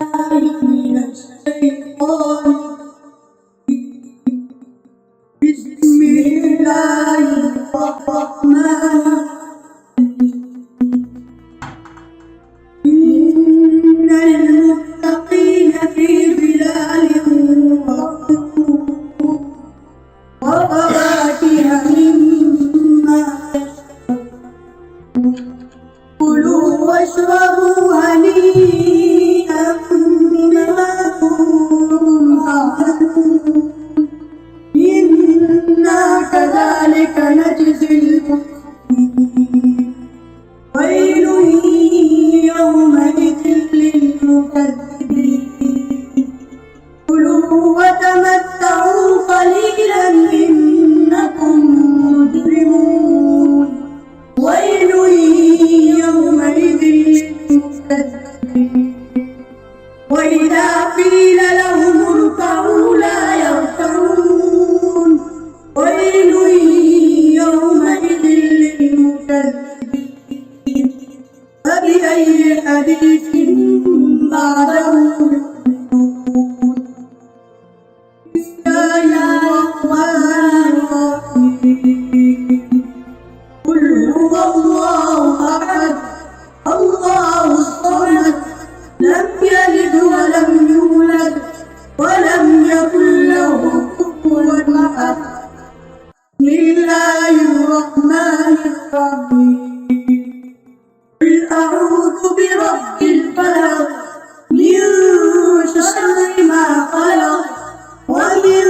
من الشيطان بسم الله الرحمن إن المتقين في ظلال وفواكه مما يشتهون كلوا واشربوا هنيئا بما كنتم تعملون إنا كذلك نجزي المحسنين ويل يومئذ للمكذبين كلوا وتمتعوا قليلا إنكم مجرمون ويل يومئذ للمكذبين وإذا قيل لهم اركعوا لا يركعون ويل يومئذ للمكذبين فبأي حديث بعده يؤمنون بسم الله الرحمن الرحيم قل هو الله أحد الله الصمد لم يلد ولم يولد ولم يكن له كفوا أحد بسم الله الرحمن الرحيم قل أعوذ برب الفلق من شر ما خلق ومن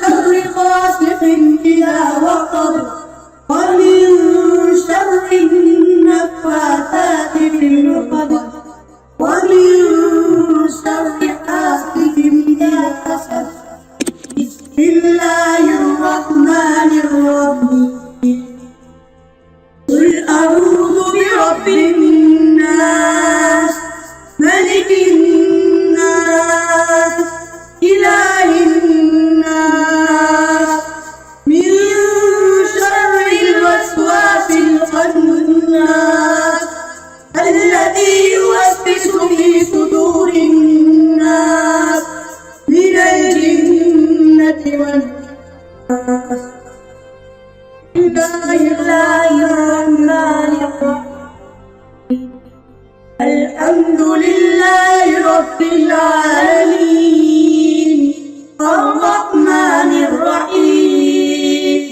شر غاسق إذا وقب ومن شر النفاثات في العقد ومن شر حاسد إذا حسد بسم الله الرحمن الرحيم قل أعوذ برب الناس ملك الناس إله الناس من شر الوسواس الخناس الذي يوسوس في صدور الناس من الجنة والناس بسم الله الرحمن الرحيم الحمد لله رب العالمين الرحمن الرحيم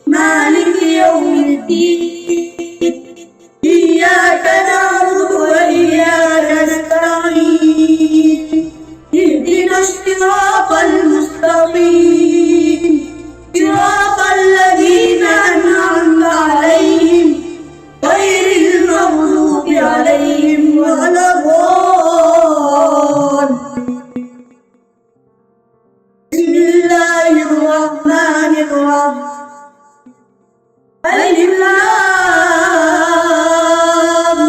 مالك يوم الدين إياك نعبد وإياك نستعين اهدنا الصراط المستقيم صراط الذين أنعمت عليهم غير المغضوب عليهم ولا الضالين بسم الله الرحمن الرحيم ألف لام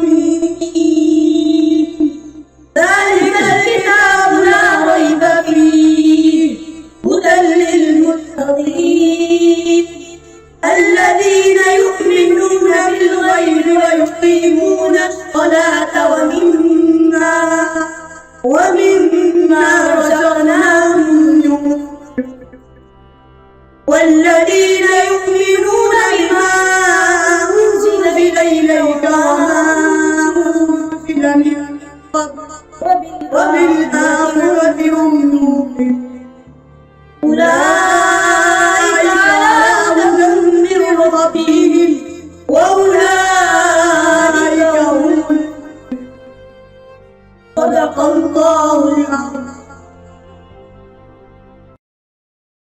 ميم ذلك الكتاب لا ريب فيه هدى للمتقين الذين يؤمنون بالغيب ويقيمون الصلاة ومما رزقناهم ينفقون والذين يؤمنون بما أنزل إليك وما أنزل من قبل وبالآخرة هم يوقنون أولئك على هدى من ربهم وأولئك هم صدق الله العظيم.